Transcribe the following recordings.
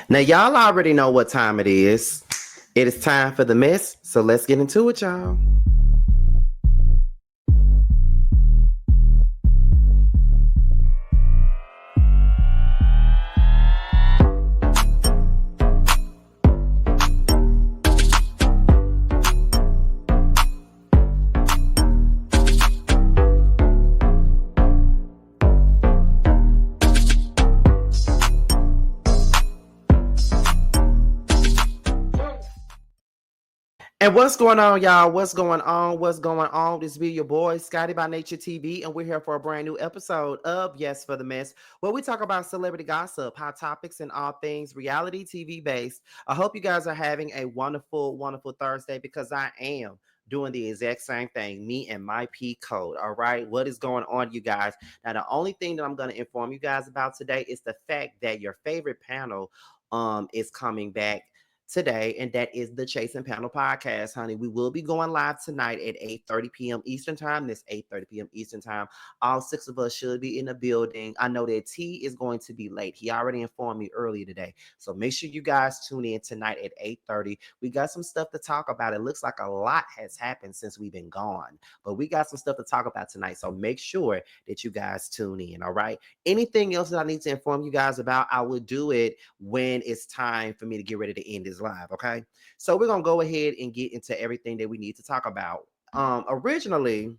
Now, y'all already know what time it is. It is time for the mess, so let's get into it, y'all. And what's going on, y'all? What's going on? What's going on? This be your boy, Scotty by Nature TV, and we're here for a brand new episode of Yes for the Mess, where we talk about celebrity gossip, hot topics, and all things reality TV based. I hope you guys are having a wonderful, wonderful Thursday because I am doing the exact same thing, me and my P code. All right. What is going on, you guys? Now, the only thing that I'm going to inform you guys about today is the fact that your favorite panel is coming back today, and that is the Chasing Panel podcast, honey. We will be going live tonight at 8:30 p.m. Eastern Time. This 8:30 p.m. Eastern Time. All six of us should be in the building. I know that T is going to be late. He already informed me earlier today. So make sure you guys tune in tonight at 8:30. We got some stuff to talk about. It looks like a lot has happened since we've been gone, but we got some stuff to talk about tonight. So make sure that you guys tune in, all right? Anything else that I need to inform you guys about, I will do it when it's time for me to get ready to end this live. Okay. So we're gonna go ahead and get into everything that we need to talk about. Originally,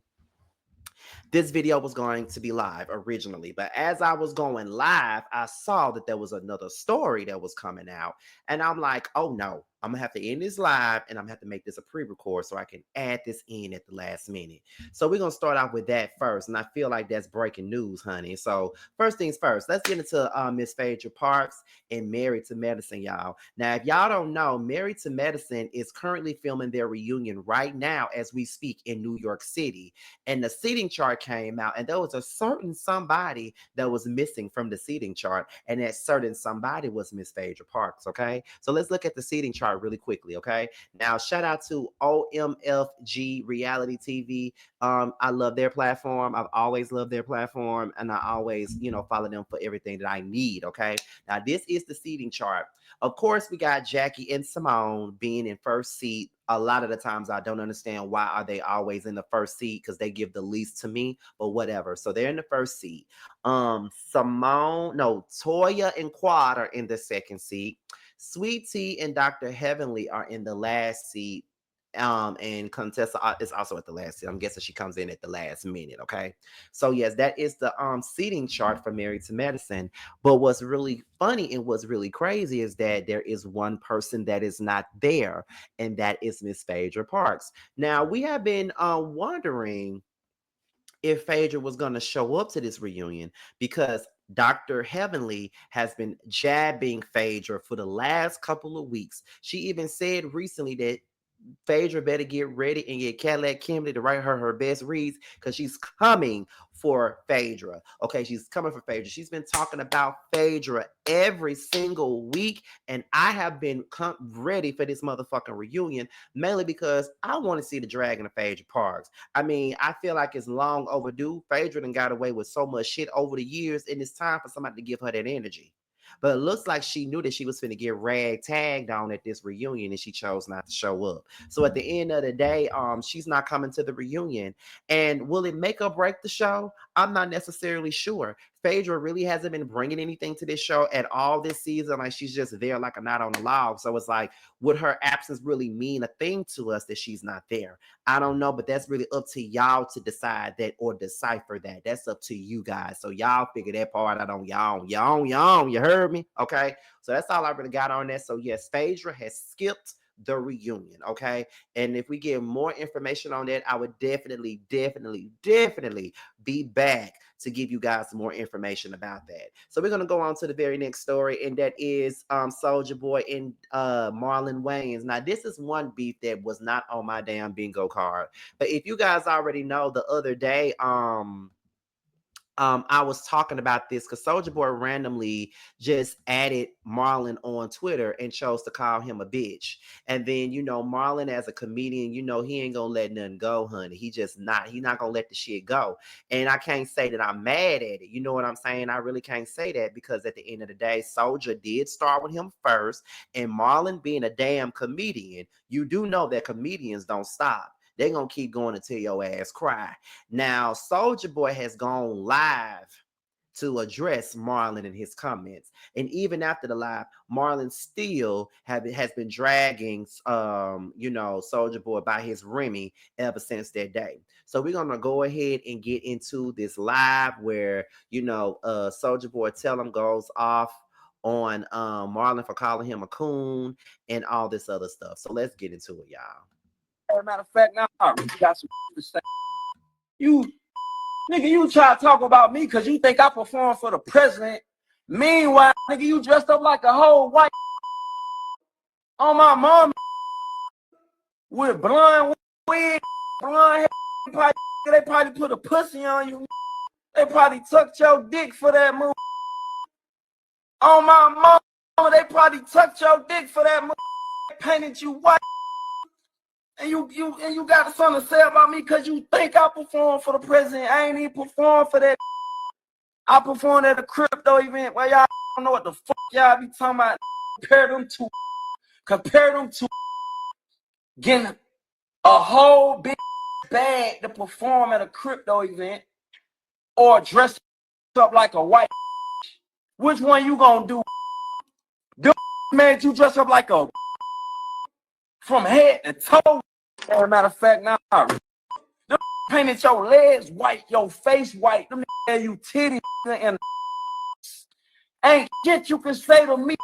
this video was going to be live originally, but as I was going live, I saw that there was another story that was coming out, and I'm like, oh no, I'm gonna have to end this live and I'm gonna have to make this a pre-record so I can add this in at the last minute. So we're gonna start off with that first, and I feel like that's breaking news, honey. So first things first, let's get into Miss Phaedra Parks and Married to Medicine, y'all. Now, if y'all don't know, Married to Medicine is currently filming their reunion right now as we speak in New York City, and the seating chart came out, and there was a certain somebody that was missing from the seating chart, and that certain somebody was Miss Phaedra Parks. Okay, so let's look at the seating chart really quickly. Okay, now shout out to OMFG Reality TV. I love their platform. I've always loved their platform, and I always, follow them for everything that I need. Okay, now this is the seating chart. Of course, we got Jahki and Simone being in first seat. A lot of the times I don't understand why are they always in the first seat, because they give the least to me, but whatever. So they're in the first seat. Simone, no, Toya and Quad are in the second seat. Sweet Tea and Dr. Heavenly are in the last seat. And Contessa is also at the last seat. I'm guessing she comes in at the last minute. Okay. So yes, that is the seating chart for Married to Medicine. But what's really funny and what's really crazy is that there is one person that is not there, and that is Miss Phaedra Parks. Now, we have been wondering if Phaedra was going to show up to this reunion, because Dr. Heavenly has been jabbing Phaedra for the last couple of weeks. She even said recently that Phaedra better get ready and get Cadillac Kimberly to write her best reads, because she's coming for Phaedra. Okay, she's coming for Phaedra. She's been talking about Phaedra every single week, and I have been ready for this motherfucking reunion, mainly because I want to see the Dragon of Phaedra Parks. I mean, I feel like it's long overdue. Phaedra done got away with so much shit over the years, and it's time for somebody to give her that energy. But it looks like she knew that she was finna get rag tagged on at this reunion, and she chose not to show up. So at the end of the day, she's not coming to the reunion. And will it make or break the show? I'm not necessarily sure. Phaedra really hasn't been bringing anything to this show at all this season. Like, she's just there like a knot on the log. So it's like, would her absence really mean a thing to us that she's not there? I don't know, but that's really up to y'all to decide that or decipher that. That's up to you guys. So y'all figure that part out on y'all. You heard me? Okay. So that's all I really got on that. So yes, Phaedra has skipped the reunion. Okay. And if we get more information on that, I would definitely be back to give you guys more information about that. So we're gonna go on to the very next story, and that is Soldier Boy and Marlon Wayans. Now, this is one beef that was not on my damn bingo card. But if you guys already know, the other day, I was talking about this because Soulja Boy randomly just added Marlon on Twitter and chose to call him a bitch. And then, Marlon as a comedian, he ain't gonna let nothing go, honey. He not gonna let the shit go. And I can't say that I'm mad at it. You know what I'm saying? I really can't say that because at the end of the day, Soulja did start with him first. And Marlon being a damn comedian, you do know that comedians don't stop. They're going to keep going until your ass cry. Now, Soulja Boy has gone live to address Marlon in his comments. And even after the live, Marlon still has been dragging, Soulja Boy by his Remy ever since that day. So we're going to go ahead and get into this live where, Soulja Boy tell him goes off on Marlon for calling him a coon and all this other stuff. So let's get into it, y'all. As a matter of fact, now I really got some to say. You try to talk about me because you think I perform for the president. Meanwhile, nigga, you dressed up like a whole white on my mom with blonde wig, blonde hair. They probably put a pussy on you. They probably tucked your dick for that move. On my mama, they probably tucked your dick for that move. They painted you white. And you got something to say about me because you think I perform for the president. I ain't even perform for that. I performed at a crypto event where y'all don't know what the fuck y'all be talking about. Compare them to getting a whole big bag to perform at a crypto event or dress up like a white. Which one you gonna do? Them made you dress up like a from head to toe. As a matter of fact, now them painted your legs white, your face white. Them you titties and ain't shit you can say to me.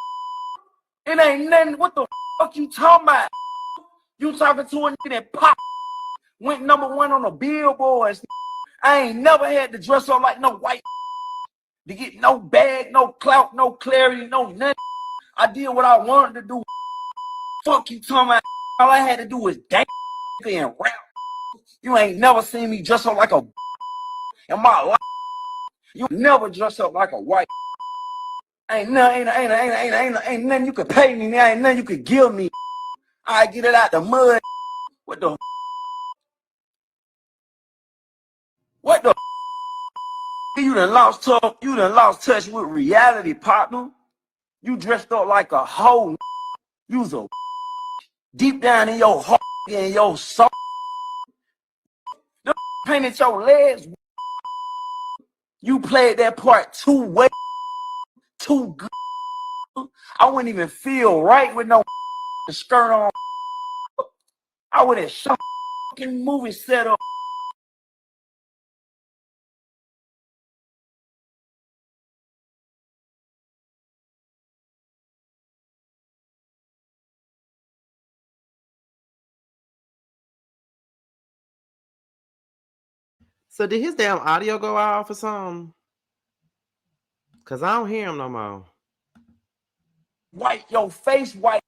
It ain't nothing. What the fuck you talking about? You talking to a nigga that pop went #1 on the billboards. I ain't never had to dress up like no white to get no bag, no clout, no clarity, no nothing. I did what I wanted to do. Fuck you talking about. All I had to do was dance and rap. You ain't never seen me dress up like a in my life. You never dress up like a white. Ain't nothing you could pay me. Ain't nothing you could give me. I get it out the mud. What the? You done lost touch with reality, partner. You dressed up like a hoe. You's a deep down in your heart and your soul. Them painted your legs. You played that part too well, too good. I wouldn't even feel right with no skirt on. I would have shot movie set up. So did his damn audio go off or something? Cause I don't hear him no more. White, your face white.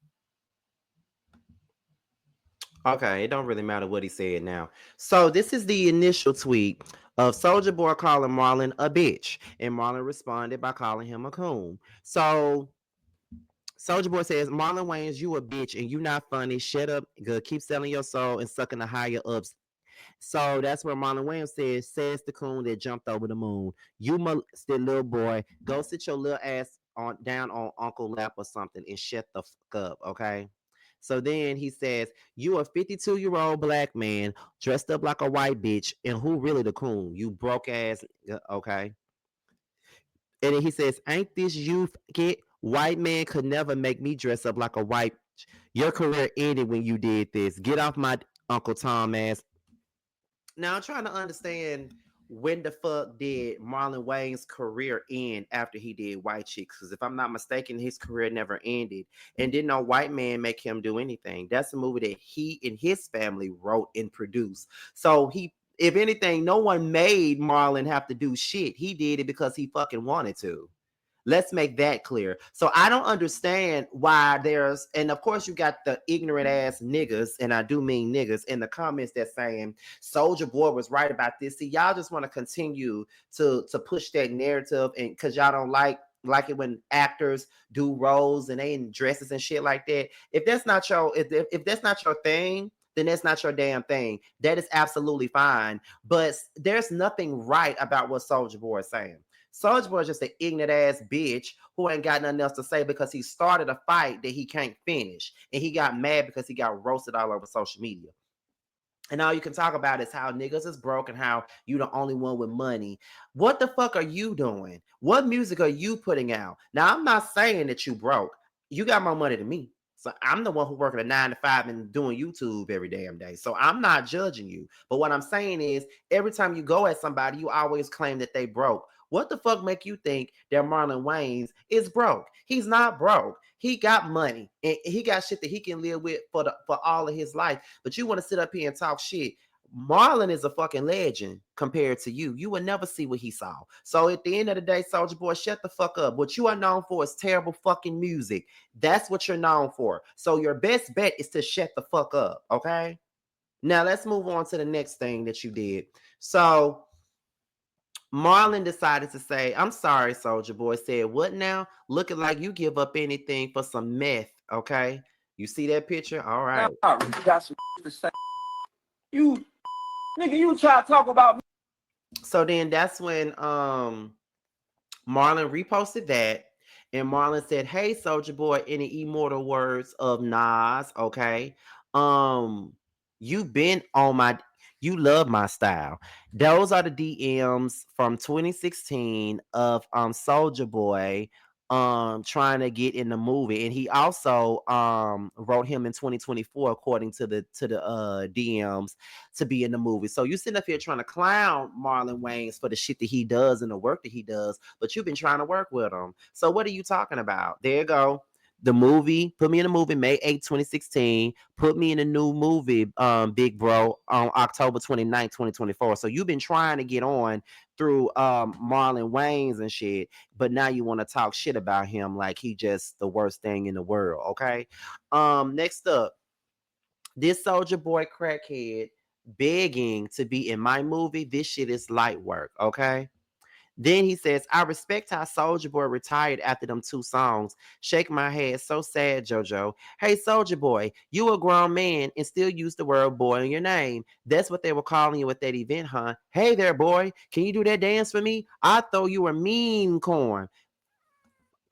Okay, it don't really matter what he said now. So this is the initial tweet of Soulja Boy calling Marlon a bitch, and Marlon responded by calling him a coon. So Soulja Boy says, Marlon Wayans, you a bitch and you not funny. Shut up. Good. Keep selling your soul and sucking the higher ups. So that's where Marlon Wayans says the coon that jumped over the moon. You molested little boy. Go sit your little ass on down on Uncle lap or something and shut the fuck up, okay? So then he says, you a 52-year-old black man dressed up like a white bitch, and who really the coon? You broke ass, okay? And then he says, ain't this you get white man could never make me dress up like a white. Your career ended when you did this. Get off my Uncle Tom ass. Now I'm trying to understand when the fuck did Marlon Wayans' career end after he did White Chicks? Because if I'm not mistaken, his career never ended. And didn't no white man make him do anything. That's a movie that he and his family wrote and produced. So if anything, no one made Marlon have to do shit. He did it because he fucking wanted to. Let's make that clear. So I don't understand why there's, and of course you got the ignorant ass niggas, and I do mean niggas, in the comments that saying Soldier Boy was right about this. See, y'all just want to continue to push that narrative, and because y'all don't like it when actors do roles and they in dresses and shit like that. If that's not your if that's not your thing, then that's not your damn thing. That is absolutely fine. But there's nothing right about what Soldier Boy is saying. Soulja Boy is just an ignorant ass bitch who ain't got nothing else to say because he started a fight that he can't finish. And he got mad because he got roasted all over social media. And all you can talk about is how niggas is broke and how you the only one with money. What the fuck are you doing? What music are you putting out? Now, I'm not saying that you broke. You got more money than me. So I'm the one who working a 9 to 5 and doing YouTube every damn day. So I'm not judging you. But what I'm saying is every time you go at somebody, you always claim that they broke. What the fuck make you think that Marlon Wayans is broke? He's not broke. He got money and he got shit that he can live with for all of his life. But you want to sit up here and talk shit. Marlon is a fucking legend compared to you. You will never see what he saw. So at the end of the day, Soldier Boy, shut the fuck up. What you are known for is terrible fucking music. That's what you're known for. So your best bet is to shut the fuck up, okay? Now let's move on to the next thing that you did. So Marlon decided to say, I'm sorry, Soldier Boy. Said, what now? Looking like you give up anything for some meth, okay? You see that picture? All right. I really got some to say. You, nigga, you try to talk about me. So then that's when Marlon reposted that. And Marlon said, hey, Soldier Boy, in the immortal words of Nas, okay? You been on my you love my style. Those are the DMs from 2016 of Soldier Boy trying to get in the movie. And he also wrote him in 2024 according to the DMs to be in the movie. So you sitting up here trying to clown Marlon Wayans for the shit that he does and the work that he does, but you've been trying to work with him. So what are you talking about? There you go. The movie, put me in the movie May 8th, 2016. Put me in a new movie, Big Bro, on October 29th, 2024. So you've been trying to get on through Marlon Wayans and shit, but now you want to talk shit about him like he just the worst thing in the world, okay? Next up, this Soldier Boy crackhead begging to be in my movie. This shit is light work, okay? Then he says, I respect how Soldier Boy retired after them 2 songs. Shake my head, so sad, JoJo. Hey, Soldier Boy, you a grown man and still use the word boy in your name. That's what they were calling you at that event, huh? Hey there, boy, can you do that dance for me? I thought you were mean corn.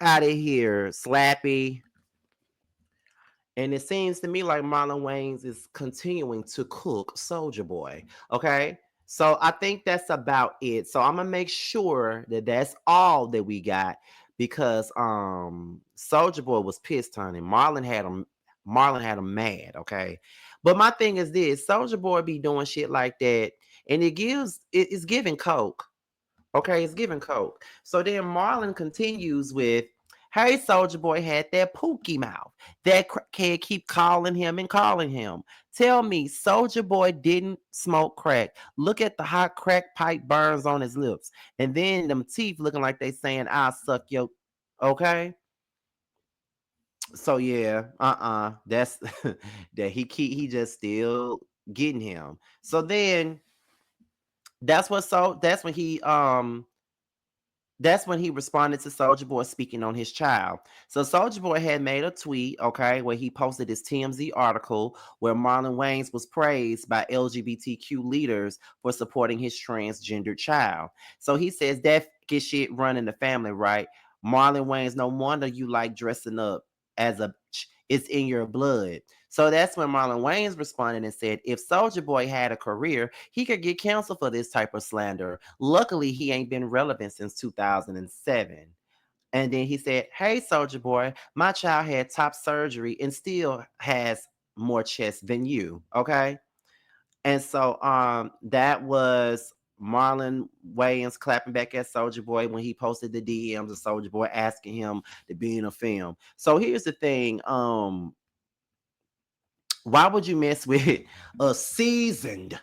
Out of here, Slappy. And it seems to me like Marlon Wayans is continuing to cook Soldier Boy. Okay. So I think that's about it. So I'm gonna make sure that that's all that we got because Soldier Boy was pissed, honey. Marlon had him mad, okay? But my thing is this, Soldier Boy be doing shit like that, and it's giving coke. Okay, it's giving coke. So then Marlon continues with, hey, Soldier Boy had that pookie mouth. That kid keep calling him and calling him. Tell me, Soldier Boy didn't smoke crack. Look at the hot crack pipe burns on his lips. And then them teeth looking like they saying, I'll suck your... Okay? So yeah, That's that he just still getting him. So then that's when he responded to Soldier Boy speaking on his child. So Soldier Boy had made a tweet, okay, where he posted his TMZ article where Marlon Wayans was praised by LGBTQ leaders for supporting his transgendered child. So he says that get shit run in the family, right? Marlon Wayans, no wonder you like dressing up as a bitch. It's in your blood. So that's when Marlon Wayans responded and said, if Soldier Boy had a career, he could get canceled for this type of slander. Luckily, he ain't been relevant since 2007. And then he said, hey, Soldier Boy, my child had top surgery and still has more chest than you. Okay. And so that was Marlon Wayans clapping back at Soldier Boy when he posted the DMs of Soldier Boy asking him to be in a film. So here's the thing. Why would you mess with a seasoned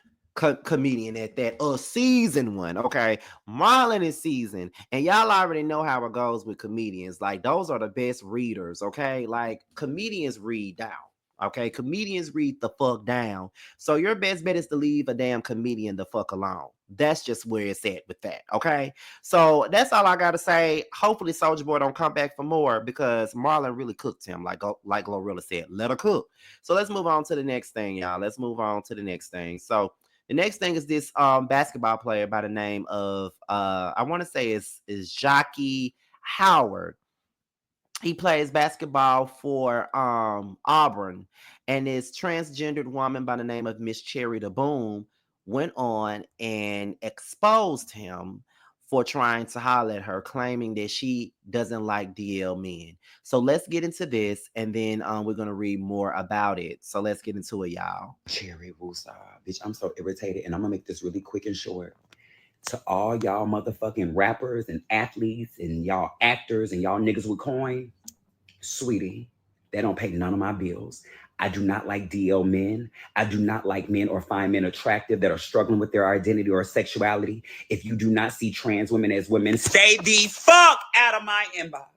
comedian at that, a seasoned one. Okay, Marlon is seasoned, and y'all already know how it goes with comedians. Like those are the best readers. Okay, like comedians read down. Okay, comedians read the fuck down. So your best bet is to leave a damn comedian the fuck alone. That's just where it's at with that. Okay, so that's all I gotta say. Hopefully, Soldier Boy don't come back for more because Marlon really cooked him. Like Glorilla said, let her cook. So let's move on to the next thing, y'all. Let's move on to the next thing. So the next thing is this basketball player by the name of I want to say is Jahki Howard. He plays basketball for Auburn, and this transgendered woman by the name of Miss Cherry the Boom went on and exposed him for trying to holler at her, claiming that she doesn't like DL men. So let's get into this, and then we're gonna read more about it. So let's get into it, y'all. Cherry Woosah. Bitch, I'm so irritated, and I'm gonna make this really quick and short. To all y'all motherfucking rappers and athletes and y'all actors and y'all niggas with coin, sweetie, they don't pay none of my bills. I do not like DL men. I do not like men or find men attractive that are struggling with their identity or sexuality. If you do not see trans women as women, stay the fuck out of my inbox.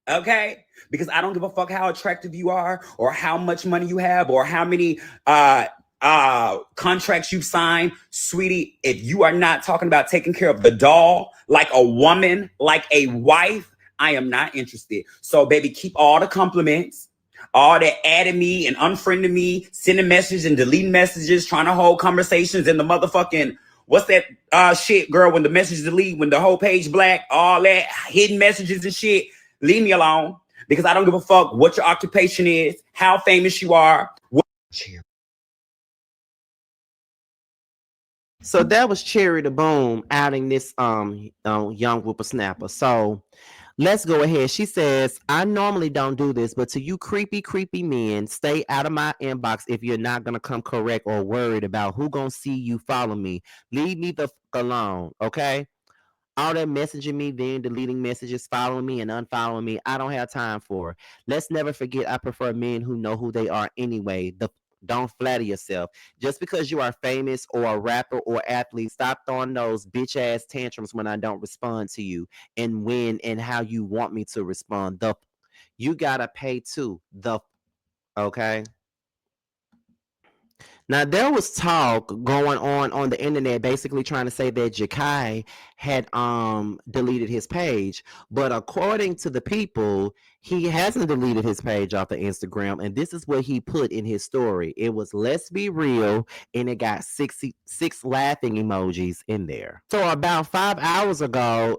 Okay? Because I don't give a fuck how attractive you are or how much money you have or how many contracts you've signed. Sweetie, if you are not talking about taking care of the doll like a woman, like a wife, I am not interested. So, baby, keep all the compliments, all that adding me and unfriending me, sending messages and deleting messages, trying to hold conversations in the motherfucking, what's that shit, girl, when the message delete, when the whole page black, all that hidden messages and shit. Leave me alone because I don't give a fuck what your occupation is, how famous you are. So that was Cherry the Boom outing this young whippersnapper. So let's go ahead. She says, I normally don't do this, but to you creepy men, stay out of my inbox if you're not gonna come correct or worried about who gonna see you follow me. Leave me the fuck alone, okay? All that messaging me, then deleting messages, following me and unfollowing me, I don't have time for. Let's never forget I prefer men who know who they are anyway. Don't flatter yourself. Just because you are famous or a rapper or athlete, stop throwing those bitch ass tantrums when I don't respond to you and when and how you want me to respond. You gotta pay too. Okay. Now there was talk going on the internet, basically trying to say that Jahki had deleted his page, but according to the people, he hasn't deleted his page off of Instagram, and this is what he put in his story. It was "Let's be real," and it got six laughing emojis in there. So about 5 hours ago,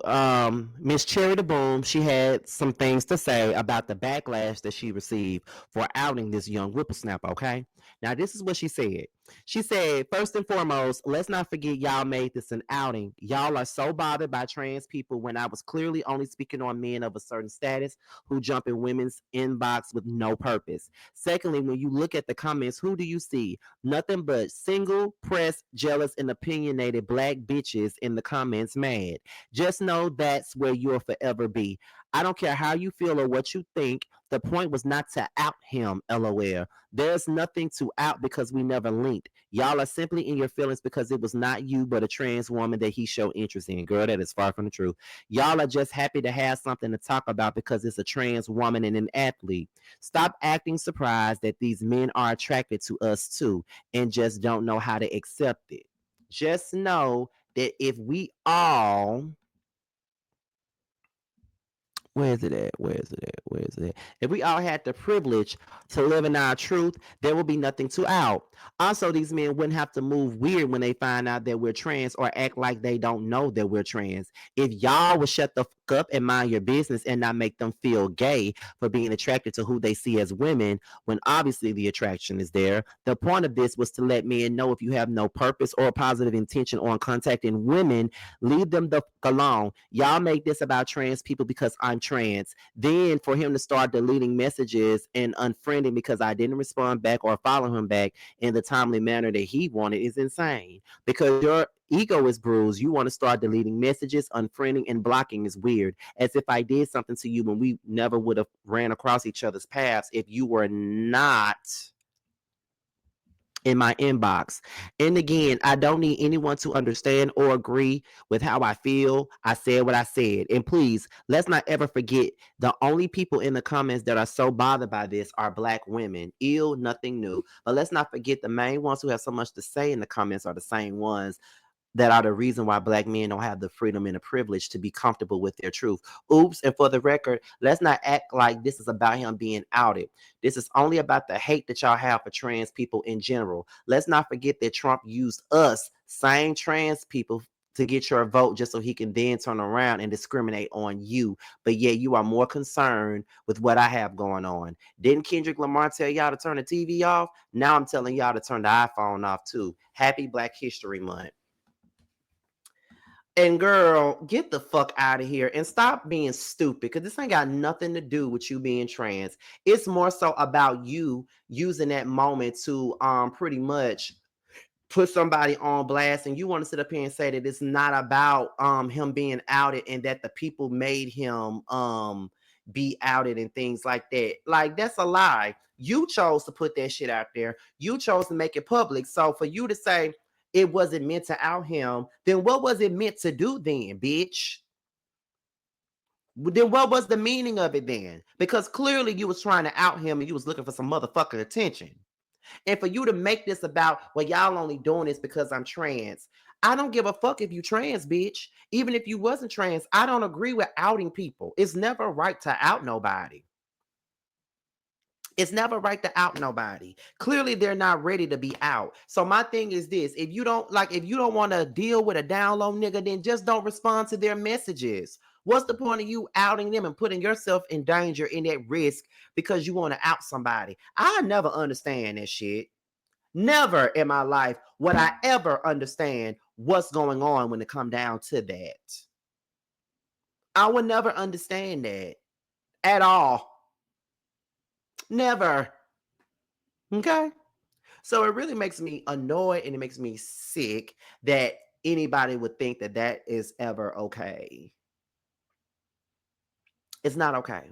Miss Cherry the Boom, she had some things to say about the backlash that she received for outing this young whippersnapper. Okay. Now, this is what she said. She said, first and foremost, let's not forget y'all made this an outing. Y'all are so bothered by trans people when I was clearly only speaking on men of a certain status who jump in women's inbox with no purpose. Secondly, when you look at the comments, who do you see? Nothing but single, pressed, jealous, and opinionated black bitches in the comments mad. Just know that's where you'll forever be. I don't care how you feel or what you think. The point was not to out him, LOL. There's nothing to out because we never linked. Y'all are simply in your feelings because it was not you but a trans woman that he showed interest in. Girl, that is far from the truth. Y'all are just happy to have something to talk about because it's a trans woman and an athlete. Stop acting surprised that these men are attracted to us too and just don't know how to accept it. Just know that if we all where is it at? Where is it at? Where is it at? If we all had the privilege to live in our truth, there would be nothing to out. Also, these men wouldn't have to move weird when they find out that we're trans or act like they don't know that we're trans. If y'all would shut the fuck up and mind your business and not make them feel gay for being attracted to who they see as women, when obviously the attraction is there. The point of this was to let men know if you have no purpose or positive intention on contacting women, leave them the fuck alone. Y'all make this about trans people because I'm trans. Then for him to start deleting messages and unfriending because I didn't respond back or follow him back in the timely manner that he wanted is insane. Because your ego is bruised, you want to start deleting messages, unfriending, and blocking is weird. As if I did something to you when we never would have ran across each other's paths if you were not in my inbox. And again, I don't need anyone to understand or agree with how I feel. I said what I said. And please, let's not ever forget the only people in the comments that are so bothered by this are Black women. Ill, nothing new. But let's not forget the main ones who have so much to say in the comments are the same ones that are the reason why Black men don't have the freedom and the privilege to be comfortable with their truth. Oops. And for the record, let's not act like this is about him being outed. This is only about the hate that y'all have for trans people in general. Let's not forget that Trump used us, same trans people, to get your vote just so he can then turn around and discriminate on you. But yet you are more concerned with what I have going on. Didn't Kendrick Lamar tell y'all to turn the TV off? Now I'm telling y'all to turn the iPhone off too. Happy Black History Month. And girl, get the fuck out of here and stop being stupid, because this ain't got nothing to do with you being trans. It's more so about you using that moment to pretty much put somebody on blast, and you want to sit up here and say that it's not about him being outed and that the people made him be outed and things like that. Like, that's a lie. You chose to put that shit out there. You chose to make it public. So for you to say it wasn't meant to out him, then what was it meant to do then, bitch? Then what was the meaning of it then? Because clearly you was trying to out him and you was looking for some motherfucking attention. And for you to make this about, well, y'all only doing this because I'm trans. I don't give a fuck if you trans, bitch. Even if you wasn't trans, I don't agree with outing people. It's never right to out nobody. It's never right to out nobody. Clearly, they're not ready to be out. So my thing is this: if you don't want to deal with a down low nigga, then just don't respond to their messages. What's the point of you outing them and putting yourself in danger and at risk because you want to out somebody? I never understand that shit. Never in my life would I ever understand what's going on when it come down to that. I would never understand that at all. Never. Okay? So it really makes me annoyed and it makes me sick that anybody would think that that is ever okay. It's not okay.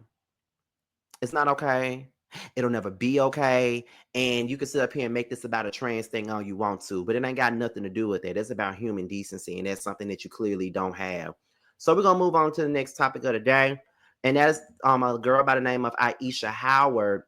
It's not okay. It'll never be okay. And you can sit up here and make this about a trans thing all you want to, but it ain't got nothing to do with it. It's about human decency, and that's something that you clearly don't have. So we're gonna move on to the next topic of the day, and that's a girl by the name of Ayesha Howard.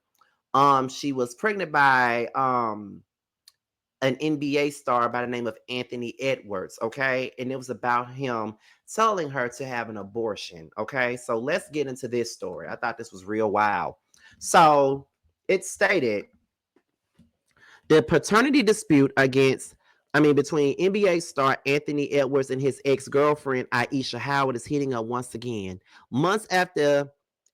She was pregnant by an NBA star by the name of Anthony Edwards, okay? And it was about him telling her to have an abortion, okay? So let's get into this story. I thought this was real wild. So it stated the paternity dispute between NBA star Anthony Edwards and his ex-girlfriend Ayesha Howard is heating up once again. Months after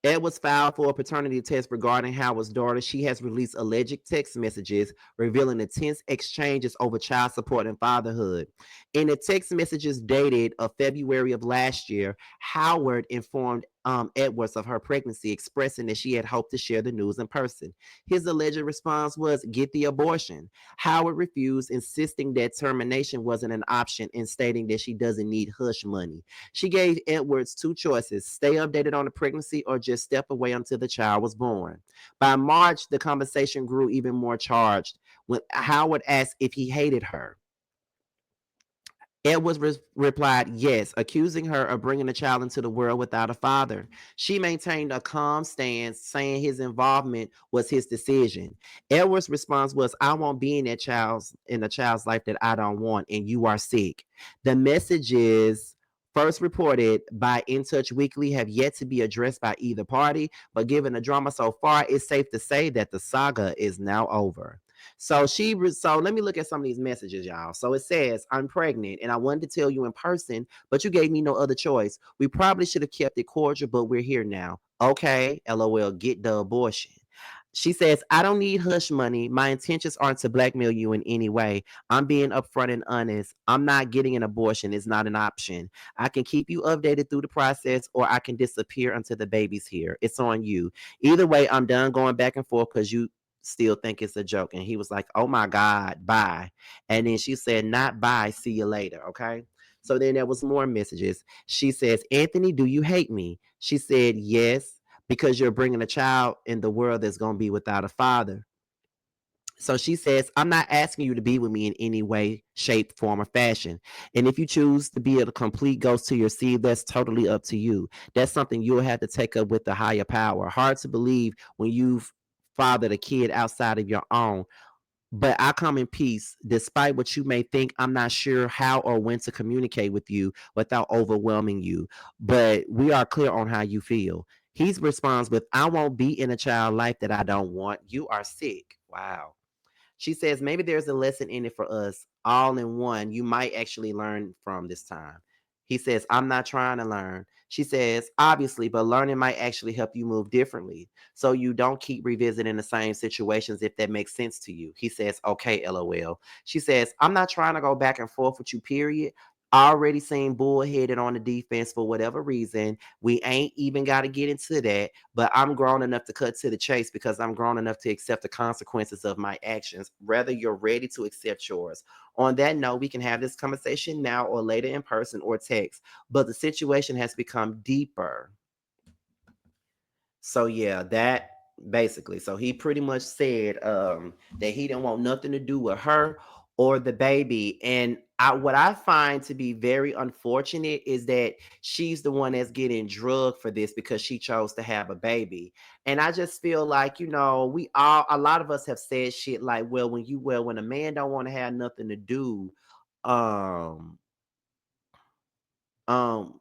Edwards filed for a paternity test regarding Howard's daughter, she has released alleged text messages revealing intense exchanges over child support and fatherhood. In the text messages dated of February of last year, Howard informed Edwards of her pregnancy, expressing that she had hoped to share the news in person. His alleged response was, "Get the abortion." Howard refused, insisting that termination wasn't an option and stating that she doesn't need hush money. She gave Edwards two choices: stay updated on the pregnancy or just step away until the child was born. By March, the conversation grew even more charged when Howard asked if he hated her. Edwards replied yes, accusing her of bringing a child into the world without a father. She maintained a calm stance, saying his involvement was his decision. Edwards' response was, "I won't be in the child's life that I don't want, and you are sick." The messages first reported by In Touch Weekly have yet to be addressed by either party, but given the drama so far, it's safe to say that the saga is now over. So let me look at some of these messages, y'all. So it says, "I'm pregnant and I wanted to tell you in person, but you gave me no other choice. We probably should have kept it cordial, but we're here now. Okay, LOL, get the abortion." She says, "I don't need hush money. My intentions aren't to blackmail you in any way. I'm being upfront and honest. I'm not getting an abortion. It's not an option. I can keep you updated through the process, or I can disappear until the baby's here. It's on you. Either way, I'm done going back and forth because you still think it's a joke." And he was like, "Oh my God, bye." And then she said, "Not bye, see you later." Okay. So then there was more messages. She says, "Anthony, do you hate me?" She said, "Yes, because you're bringing a child in the world that's going to be without a father." So she says, I'm not asking you to be with me in any way, shape, form, or fashion. And if you choose to be a complete ghost to your seed, that's totally up to you. That's something you'll have to take up with the higher power. Hard to believe when you've fathered a kid outside of your own. But I come in peace. Despite what you may think, I'm not sure how or when to communicate with you without overwhelming you. But we are clear on how you feel. He responds with, I won't be in a child life that I don't want. You are sick. Wow. She says maybe there's a lesson in it for us, all in one, you might actually learn from this time. He says, I'm not trying to learn. She says, obviously, but learning might actually help you move differently so you don't keep revisiting the same situations if that makes sense to you. He says, okay, LOL. She says, I'm not trying to go back and forth with you, period. Already seen bullheaded on the defense for whatever reason. We ain't even got to get into that, but I'm grown enough to cut to the chase because I'm grown enough to accept the consequences of my actions, whether you're ready to accept yours. On that note, we can have this conversation now or later in person or text, but the situation has become deeper. So yeah, that basically. So he pretty much said that he didn't want nothing to do with her or the baby. And what I find to be very unfortunate is that she's the one that's getting drugged for this because she chose to have a baby. And I just feel like, we all, a lot of us have said shit like, when a man don't want to have nothing to do, um, um,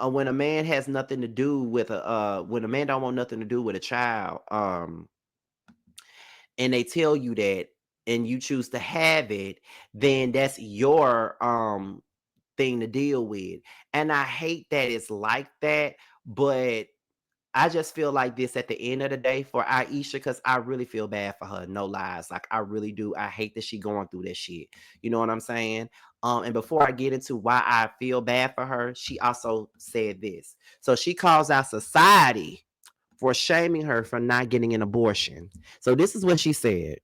when a man has nothing to do with when a man don't want nothing to do with a child, and they tell you that, and you choose to have it, then that's your thing to deal with. And I hate that it's like that, but I just feel like this at the end of the day for Ayesha, because I really feel bad for her. No lies. Like I really do. I hate that she going through this shit. You know what I'm saying? And before I get into why I feel bad for her, she also said this. So she calls out society for shaming her for not getting an abortion. So this is what she said.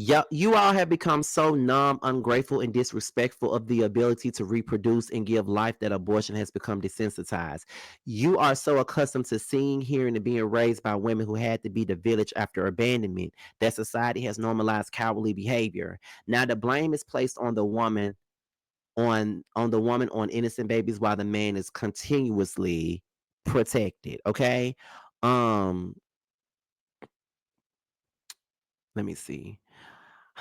Yeah, you all have become so numb, ungrateful, and disrespectful of the ability to reproduce and give life that abortion has become desensitized. You are so accustomed to seeing, hearing, and being raised by women who had to be the village after abandonment that society has normalized cowardly behavior. Now the blame is placed on the woman, on innocent babies, while the man is continuously protected. Okay. Um, let me see.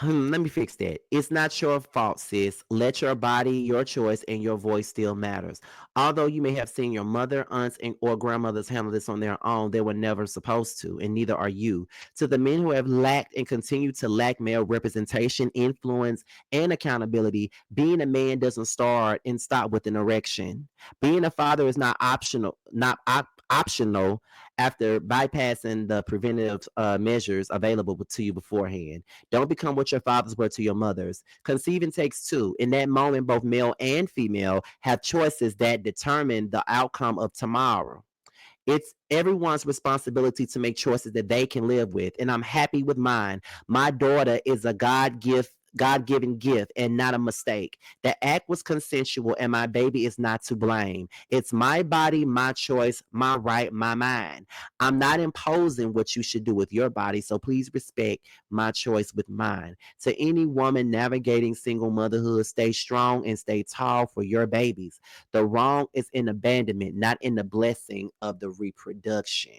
Let me fix that. It's not your fault, sis. Let your body, your choice, and your voice still matters. Although you may have seen your mother, aunts, or grandmothers handle this on their own, they were never supposed to, and neither are you. To the men who have lacked and continue to lack male representation, influence, and accountability, being a man doesn't start and stop with an erection. Being a father is not optional, optional after bypassing the preventative measures available to you beforehand. Don't become what your fathers were to your mothers. Conceiving takes two. In that moment, both male and female have choices that determine the outcome of tomorrow. It's everyone's responsibility to make choices that they can live with. And I'm happy with mine. My daughter is a God given gift and not a mistake. The act was consensual and my baby is not to blame. It's my body, my choice, my right, my mind. I'm not imposing what you should do with your body, so please respect my choice with mine. To any woman navigating single motherhood, stay strong and stay tall for your babies. The wrong is in abandonment, not in the blessing of the reproduction.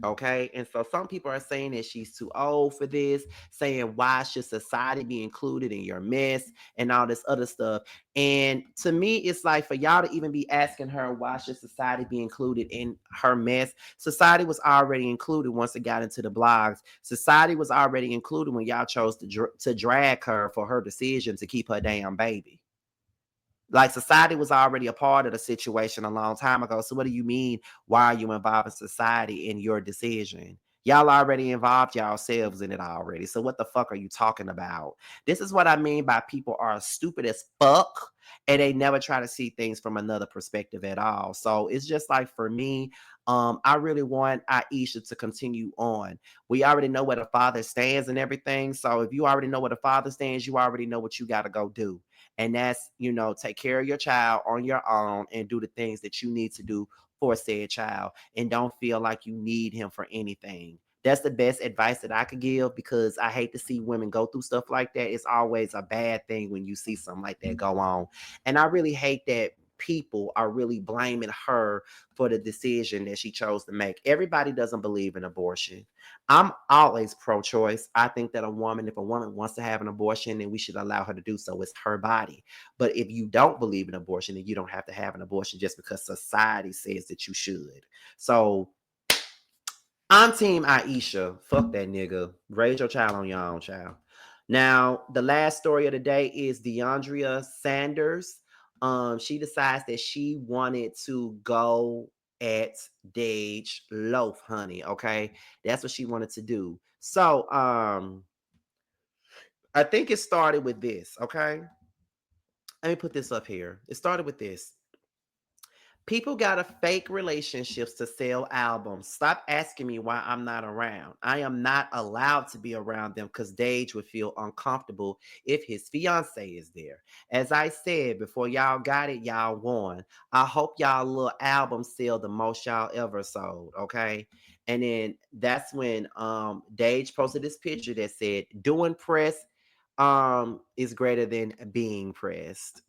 Okay. And so some people are saying that she's too old for this, saying, why should society be included in your mess and all this other stuff? And to me, it's like for y'all to even be asking her, why should society be included in her mess? Society was already included once it got into the blogs. Society was already included when y'all chose to drag her for her decision to keep her damn baby. Like society was already a part of the situation a long time ago. So what do you mean? Why are you involving society in your decision? Y'all already involved yourselves in it already. So what the fuck are you talking about? This is what I mean by people are stupid as fuck and they never try to see things from another perspective at all. So it's just like for me, I really want Ayesha to continue on. We already know where the father stands and everything. So if you already know where the father stands, you already know what you got to go do. And that's, take care of your child on your own and do the things that you need to do for said child. And don't feel like you need him for anything. That's the best advice that I could give, because I hate to see women go through stuff like that. It's always a bad thing when you see something like that go on. And I really hate that people are really blaming her for the decision that she chose to make. Everybody doesn't believe in abortion. I'm always pro-choice. I think that if a woman wants to have an abortion, then we should allow her to do so. It's her body. But if you don't believe in abortion, then you don't have to have an abortion just because society says that you should. So I'm team Ayesha. Fuck that nigga. Raise your child on your own, child. Now, the last story of the day is Deiondra Sanders. She decides that she wanted to go at Dage Loaf, honey. Okay, that's what she wanted to do. So, I think it started with this. Okay, let me put this up here. It started with this. People gotta fake relationships to sell albums. Stop asking me why I'm not around. I am not allowed to be around them because Dage would feel uncomfortable if his fiance is there. As I said before, y'all got it, y'all won. I hope y'all little albums sell the most y'all ever sold. Okay. And then that's when Dage posted this picture that said, doing press is greater than being pressed.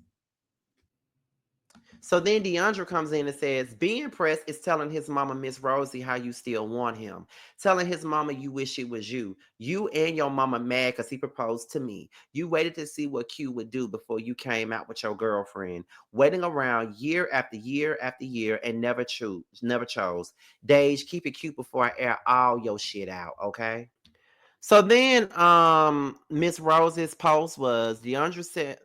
So then Deiondra comes in and says, being pressed is telling his mama, Miss Rosie, how you still want him. Telling his mama you wish it was you. You and your mama mad because he proposed to me. You waited to see what Q would do before you came out with your girlfriend. Waiting around year after year after year and never chose. Dage, keep it cute before I air all your shit out, okay? So then Miss Rose's post was Deiondra said,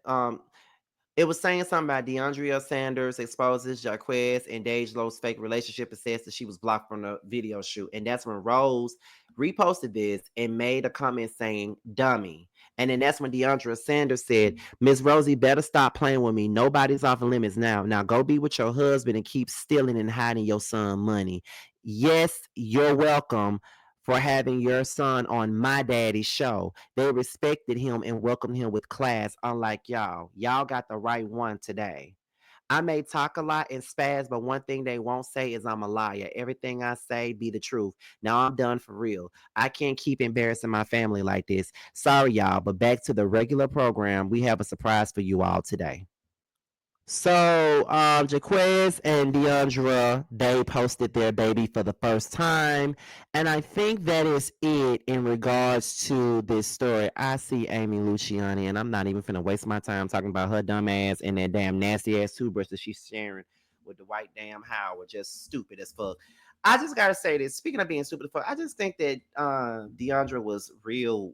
it was saying something about Deiondra Sanders exposes Jaquez and Dage Lowe's fake relationship and says that she was blocked from the video shoot. And that's when Rose reposted this and made a comment saying, dummy. And then that's when Deiondra Sanders said, Miss Rosie better stop playing with me. Nobody's off limits now. Now go be with your husband and keep stealing and hiding your son money. Yes, you're welcome for having your son on my daddy's show. They respected him and welcomed him with class, unlike y'all. Y'all got the right one today. I may talk a lot and spaz, but one thing they won't say is I'm a liar. Everything I say be the truth. Now I'm done for real. I can't keep embarrassing my family like this. Sorry, y'all, but back to the regular program. We have a surprise for you all today. So, Jaquez and Deiondra, they posted their baby for the first time. And I think that is it in regards to this story. I see Amy Luciani, and I'm not even finna waste my time talking about her dumb ass and that damn nasty ass toothbrush that she's sharing with the white damn Howard. Just stupid as fuck. I just gotta say this. Speaking of being stupid as fuck, I just think that Deiondra was real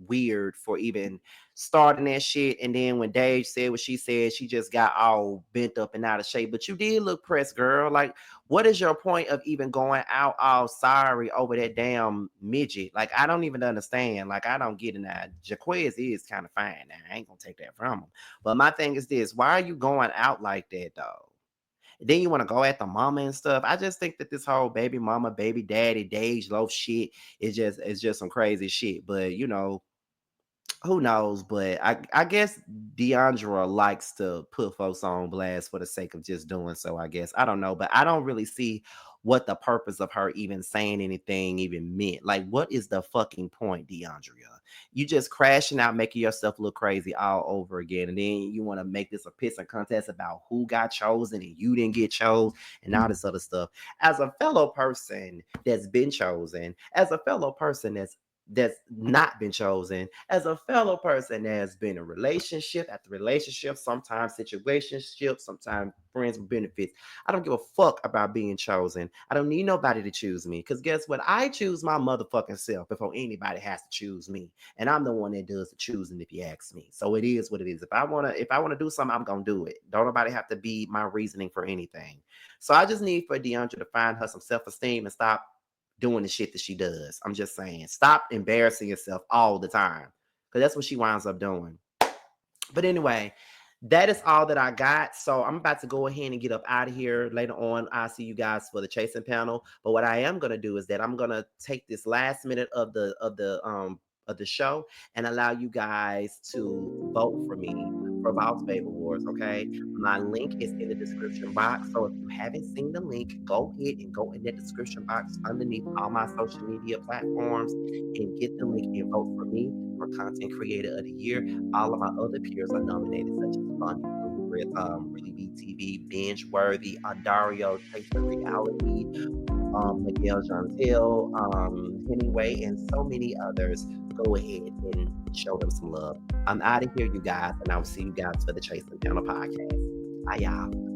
weird for even starting that shit. And then when Dave said what she said, she just got all bent up and out of shape. But you did look pressed, girl. Like, what is your point of even going out all sorry over that damn midget? Like, I don't even understand. Like, I don't get it now. Jaquez is kind of fine now. I ain't gonna take that from him. But my thing is this: why are you going out like that, though? Then you want to go at the mama and stuff. I just think that this whole baby mama, baby daddy, Dage Loaf shit is just some crazy shit. But who knows? But I guess Deiondra likes to put folks on blast for the sake of just doing so. I guess I don't know, but I don't really see what the purpose of her even saying anything even meant. Like, what is the fucking point, Deiondra? You just crashing out, making yourself look crazy all over again, and then you want to make this a pissing contest about who got chosen and you didn't get chosen and all this other stuff. As a fellow person that's been chosen, as a fellow person that's not been chosen, as a fellow person that has been in relationship after relationship, sometimes situationship, sometimes friends with benefits. I don't give a fuck about being chosen. I don't need nobody to choose me. Because guess what? I choose my motherfucking self before anybody has to choose me. And I'm the one that does the choosing if you ask me. So it is what it is. If I wanna do something, I'm gonna do it. Don't nobody have to be my reasoning for anything. So I just need for Deiondra to find her some self-esteem and stop doing the shit that she does. I'm just saying, stop embarrassing yourself all the time, because that's what she winds up doing. But anyway, that is all that I got. So I'm about to go ahead and get up out of here. Later on, I'll see you guys for the chasing panel. But what I am gonna do is that I'm gonna take this last minute of the show and allow you guys to vote for me for Boss Baby Wars, okay? My link is in the description box. So if you haven't seen the link, go ahead and go in the description box underneath all my social media platforms and get the link and vote for me for Content Creator of the Year. All of my other peers are nominated, such as Bunny Blue, Really BTV, Binge Worthy, Dario, Chasing Reality, Miguel Jantel, Hemingway, and so many others. Go ahead and show them some love. I'm out of here, you guys, and I'll see you guys for the Chasing Down podcast. Bye, y'all.